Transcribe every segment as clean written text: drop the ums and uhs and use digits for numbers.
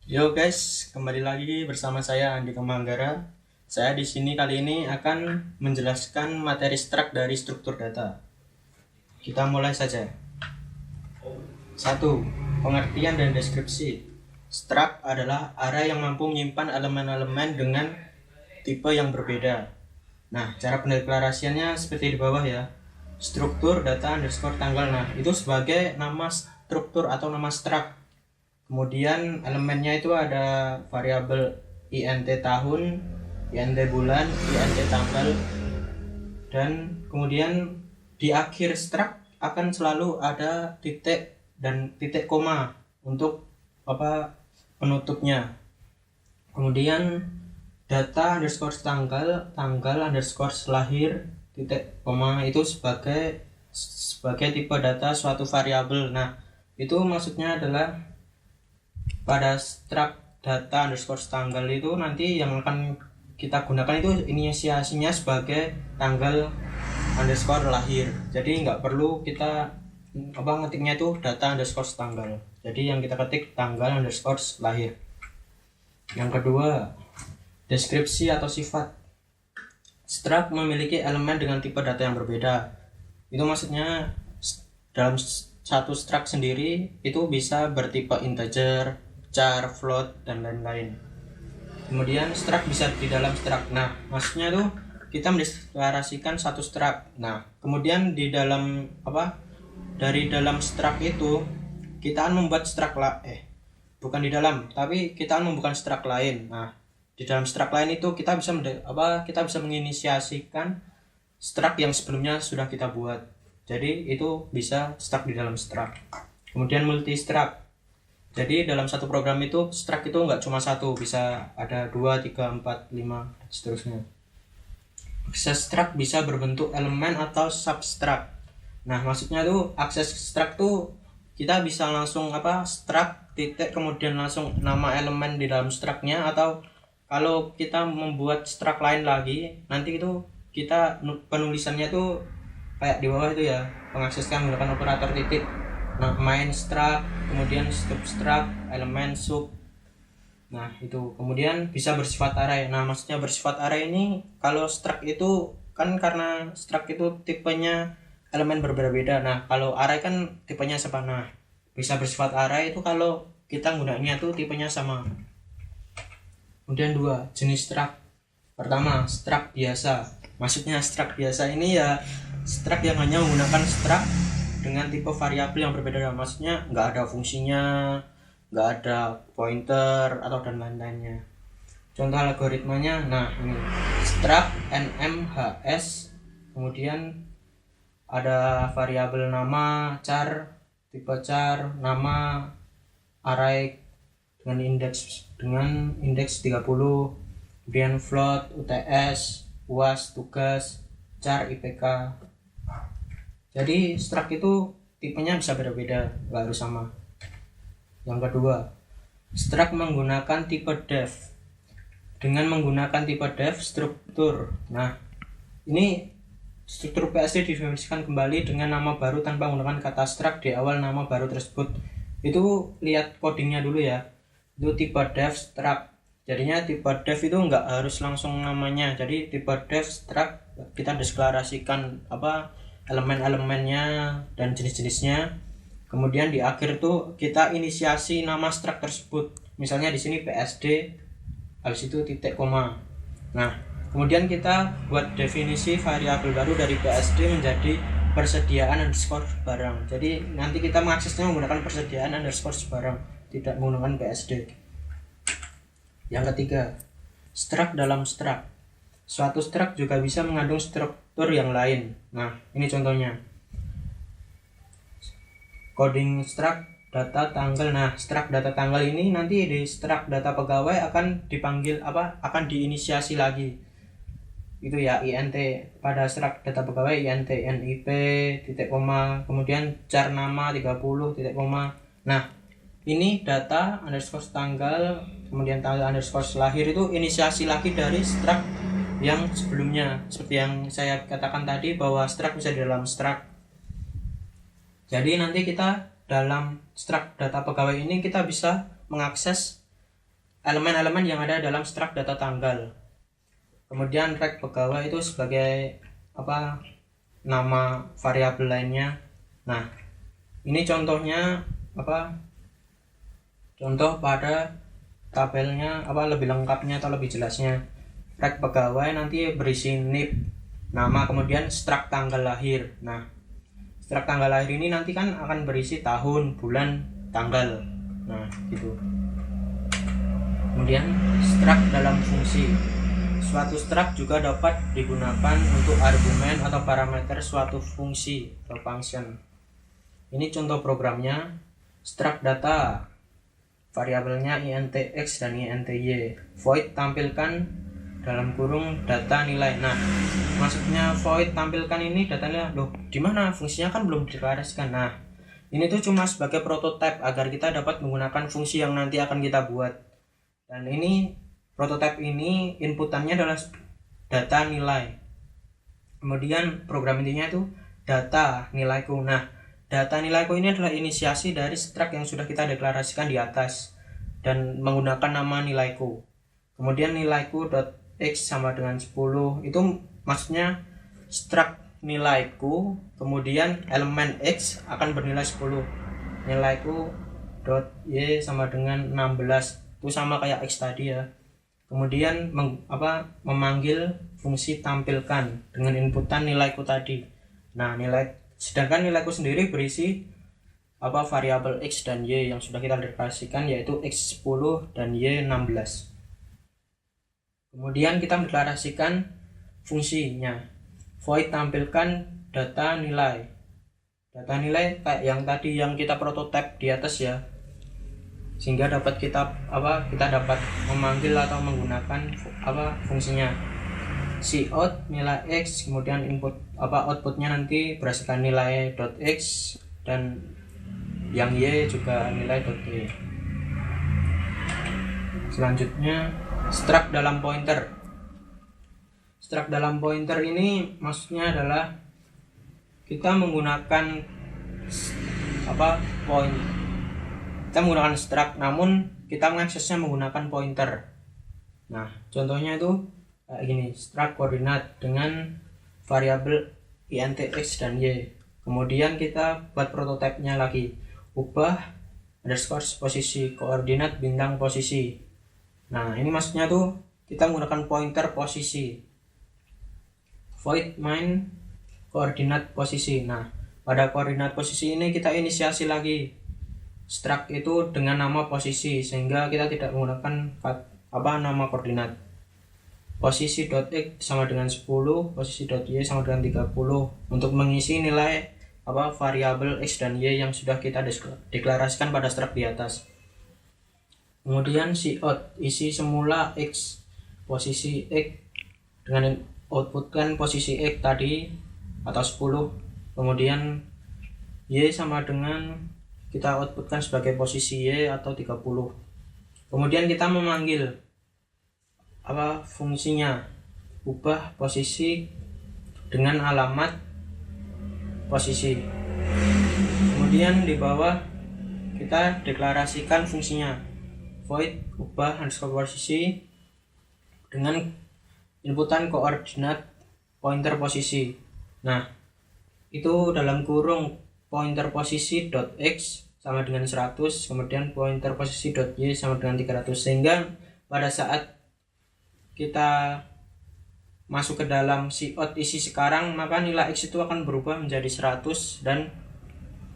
Yo guys, kembali lagi bersama saya Andi Kemanggara. Saya di sini kali ini akan menjelaskan materi struct dari struktur data. Kita mulai saja. 1. Pengertian dan deskripsi. Struct adalah array yang mampu menyimpan elemen-elemen dengan tipe yang berbeda. Nah, cara pendeklarasiannya seperti di bawah ya. Struktur data underscore tanggal. Nah, itu sebagai nama struktur atau nama struct. Kemudian elemennya itu ada variabel int tahun, int bulan, int tanggal, dan kemudian di akhir struct akan selalu ada titik dan titik koma untuk penutupnya. Kemudian data underscore tanggal underscore lahir titik koma itu sebagai tipe data suatu variabel. Nah, itu maksudnya adalah pada struct data underscore tanggal itu nanti yang akan kita gunakan itu inisiasinya sebagai tanggal underscore lahir. Jadi nggak perlu kita ngetiknya itu data underscore tanggal. Jadi yang kita ketik tanggal underscore lahir. Yang kedua, deskripsi atau sifat. Struct memiliki elemen dengan tipe data yang berbeda. Itu maksudnya dalam satu struct sendiri itu bisa bertipe integer, char, float, dan lain-lain. Kemudian struct bisa di dalam struct. Nah, maksudnya tuh kita mendeklarasikan satu struct. Nah, kemudian dari dalam struct itu kita akan membuat struct bukan di dalam, tapi kita akan membuat struct lain. Nah, di dalam struct lain itu kita bisa menginisiasikan struct yang sebelumnya sudah kita buat. Jadi itu bisa struct di dalam struct. Kemudian multi struct. Jadi dalam satu program itu struct itu nggak cuma satu, bisa ada 2, 3, 4, 5, seterusnya. Akses struct bisa berbentuk elemen atau substruct. Nah, maksudnya tuh akses struct tuh kita bisa langsung struct titik kemudian langsung nama elemen di dalam structnya, atau kalau kita membuat struct lain lagi nanti itu kita penulisannya tuh kayak di bawah itu ya, mengakseskan menggunakan operator titik. Nah, main struct, kemudian substruct, elemen sub. Nah, itu kemudian bisa bersifat array. Nah, maksudnya bersifat array ini kalau struct itu kan karena struct itu tipenya elemen berbeda-beda. Nah, kalau array kan tipenya sama. Nah, bisa bersifat array itu kalau kita gunanya tuh tipenya sama. Kemudian 2, jenis struct. Pertama, struct biasa. Maksudnya struct biasa ini ya struct yang hanya menggunakan struct dengan tipe variabel yang berbeda. Maksudnya nggak ada fungsinya, nggak ada pointer atau dan lain-lainnya. Contoh algoritmanya, nah ini struct nmhs, kemudian ada variabel nama, char, tipe char, nama, array dengan indeks 30, kemudian float, UTS, UAS, tugas, char, IPK. Jadi struct itu tipenya bisa beda-beda, nggak harus sama. Yang kedua, struct menggunakan tipe def. Dengan menggunakan tipe def struktur. Nah, ini struktur PSD didefinisikan kembali dengan nama baru tanpa menggunakan kata struct di awal nama baru tersebut. Itu lihat codingnya dulu ya. Itu tipe def struct. Jadinya tipe def itu nggak harus langsung namanya. Jadi tipe def struct kita deklarasikan elemen-elemennya dan jenis-jenisnya. Kemudian di akhir tuh kita inisiasi nama struct tersebut. Misalnya di sini PSD, habis itu titik koma. Nah, kemudian kita buat definisi variabel baru dari PSD menjadi persediaan underscore barang. Jadi nanti kita mengaksesnya menggunakan persediaan underscore barang, tidak menggunakan PSD. Yang ketiga, struct dalam struct. Suatu struct juga bisa mengandung struktur yang lain. Nah, ini contohnya. Coding struct data tanggal. Nah, struct data tanggal ini nanti di struct data pegawai akan dipanggil akan diinisiasi lagi. Itu ya int pada struct data pegawai int nip titik koma, kemudian char nama 30 titik koma. Nah, ini data underscore tanggal, kemudian tanggal underscore lahir itu inisiasi lagi dari struct yang sebelumnya, seperti yang saya katakan tadi bahwa struct bisa di dalam struct. Jadi nanti kita dalam struct data pegawai ini kita bisa mengakses elemen-elemen yang ada dalam struct data tanggal. Kemudian rek pegawai itu sebagai nama variabel lainnya. Nah, ini contohnya contoh pada tabelnya lebih lengkapnya atau lebih jelasnya. Rek pegawai nanti berisi NIP nama, kemudian struct tanggal lahir. Nah, struct tanggal lahir ini nanti kan akan berisi tahun, bulan, tanggal. Nah, gitu. Kemudian struct dalam fungsi. Suatu struct juga dapat digunakan untuk argumen atau parameter suatu fungsi atau function. Ini contoh programnya. Struct data, variabelnya int_x dan int_y. Void tampilkan dalam kurung data nilai. Nah, maksudnya void tampilkan ini data nilai. Loh, di mana fungsinya kan belum dideklarasikan. Nah, ini tuh cuma sebagai prototipe agar kita dapat menggunakan fungsi yang nanti akan kita buat. Dan ini prototipe ini inputannya adalah data nilai. Kemudian program intinya itu data nilaiku. Nah, data nilaiku ini adalah inisiasi dari struct yang sudah kita deklarasikan di atas dan menggunakan nama nilaiku. Kemudian nilaiku.x sama dengan 10. Itu maksudnya struct nilaiku, kemudian elemen x akan bernilai 10. Nilaiku.y sama dengan 16. Itu sama kayak x tadi ya. Kemudian memanggil fungsi tampilkan dengan inputan nilaiku tadi. Nah, sedangkan nilaiku sendiri berisi variabel x dan y yang sudah kita deklarasikan, yaitu x 10 dan y 16. Kemudian kita mendeklarasikan fungsinya. Void tampilkan data nilai. Data nilai kayak yang tadi yang kita prototipe di atas ya. Sehingga dapat kita dapat memanggil atau menggunakan fungsinya. Cout nilai x, kemudian outputnya nanti berdasarkan nilai .x dan yang y juga nilai .y. Selanjutnya struct dalam pointer. Struct dalam pointer ini maksudnya adalah kita menggunakan kita menggunakan struct, namun kita mengaksesnya menggunakan pointer. Nah, contohnya itu kayak gini, struct koordinat dengan variabel int_x dan y. Kemudian kita buat prototipenya lagi, ubah underscore posisi koordinat bintang posisi. Nah, ini maksudnya tuh kita menggunakan pointer posisi. Void main koordinat posisi. Nah, pada koordinat posisi ini kita inisiasi lagi struct itu dengan nama posisi, sehingga kita tidak menggunakan nama koordinat. Posisi.x sama dengan 10, posisi.y sama dengan 30 untuk mengisi nilai variabel x dan y yang sudah kita deklarasikan pada struct di atas. Kemudian cout, isi semula x posisi x dengan outputkan posisi x tadi atau 10. Kemudian y sama dengan kita outputkan sebagai posisi y atau 30. Kemudian kita memanggil fungsinya, ubah posisi dengan alamat posisi. Kemudian di bawah kita deklarasikan fungsinya, void ubah underscore posisi dengan inputan koordinat pointer posisi. Nah, itu dalam kurung pointer posisi .x sama dengan 100, kemudian pointer posisi .y sama dengan 300, sehingga pada saat kita masuk ke dalam cout isi sekarang, maka nilai x itu akan berubah menjadi 100 dan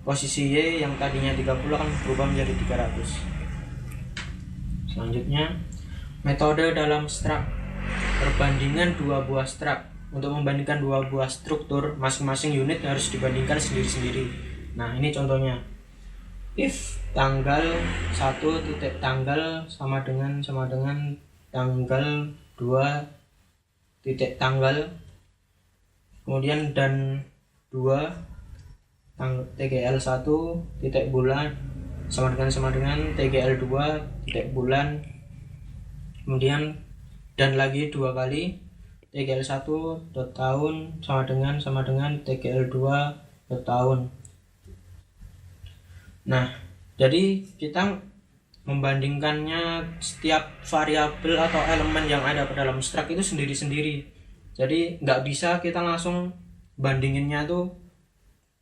posisi y yang tadinya 30 akan berubah menjadi 300. Selanjutnya, metode dalam struct. Perbandingan dua buah struct. Untuk membandingkan dua buah struktur, masing-masing unit harus dibandingkan sendiri-sendiri. Nah, ini contohnya. If tanggal 1 titik tanggal sama dengan tanggal 2 titik tanggal, kemudian dan 2 TGL 1 titik bulan sama dengan TGL 2 titik bulan, kemudian dan lagi 2 kali TGL 1 tahun sama dengan TGL 2 tahun. Nah, jadi kita membandingkannya setiap variabel atau elemen yang ada pada dalam struct itu sendiri-sendiri. Jadi nggak bisa kita langsung bandinginnya tuh.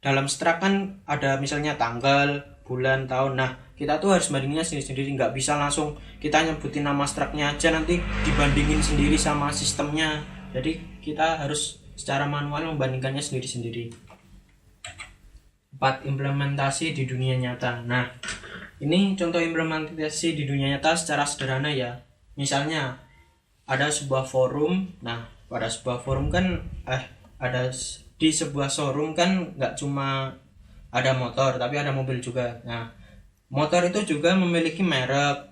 Dalam struct kan ada misalnya tanggal, bulan, tahun. Nah, kita tuh harus bandinginnya sendiri-sendiri, nggak bisa langsung kita nyebutin nama structnya aja nanti dibandingin sendiri sama sistemnya. Jadi kita harus secara manual membandingkannya sendiri-sendiri. 4. Implementasi di dunia nyata. Nah, ini contoh implementasi di dunia nyata secara sederhana ya. Misalnya ada sebuah forum. Nah, pada sebuah forum kan ada di sebuah showroom kan nggak cuma ada motor tapi ada mobil juga. Nah, motor itu juga memiliki merek,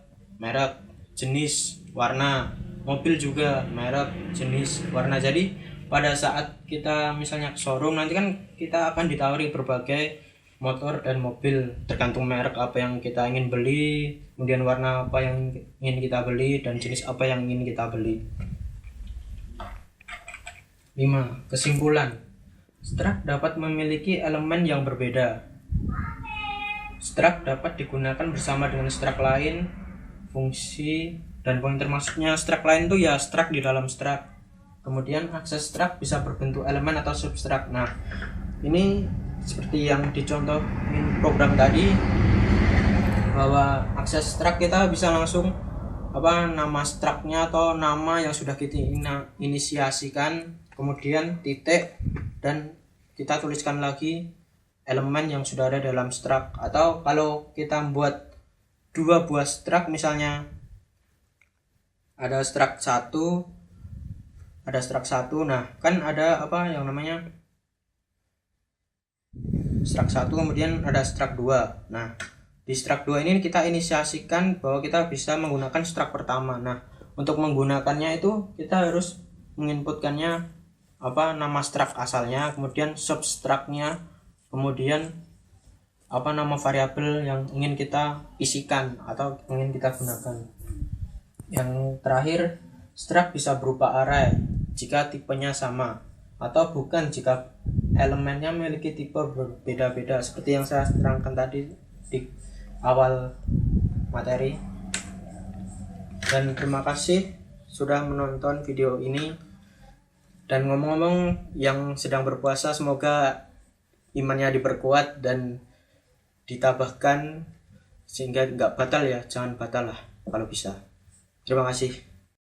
jenis, warna. Mobil juga merek, jenis, warna. Jadi pada saat kita misalnya ke showroom nanti kan kita akan ditawari berbagai motor dan mobil tergantung merek apa yang kita ingin beli, kemudian warna apa yang ingin kita beli, dan jenis apa yang ingin kita beli. 5. Kesimpulan. Struct dapat memiliki elemen yang berbeda. Struct dapat digunakan bersama dengan struct lain, fungsi, dan poin termasuknya struct lain itu ya struct di dalam struct. Kemudian akses struct bisa berbentuk elemen atau substruct. Nah, ini seperti yang dicontohin program tadi, bahwa akses struct kita bisa langsung nama structnya atau nama yang sudah kita inisiasikan, kemudian titik, dan kita tuliskan lagi elemen yang sudah ada dalam struct. Atau kalau kita membuat 2 buah struct, misalnya ada struct 1, nah kan ada yang namanya struct 1, kemudian ada struct 2. Nah, di struct 2 ini kita inisiasikan bahwa kita bisa menggunakan struct pertama. Nah, untuk menggunakannya itu kita harus menginputkannya nama struct asalnya, kemudian substructnya, kemudian nama variabel yang ingin kita isikan atau ingin kita gunakan. Yang terakhir, struct bisa berupa array jika tipenya sama, atau bukan jika elemennya memiliki tipe berbeda-beda, seperti yang saya terangkan tadi di awal materi. Dan terima kasih sudah menonton video ini. Dan ngomong-ngomong, yang sedang berpuasa semoga imannya diperkuat dan ditambahkan sehingga nggak batal ya, jangan batal lah kalau bisa. Terima kasih.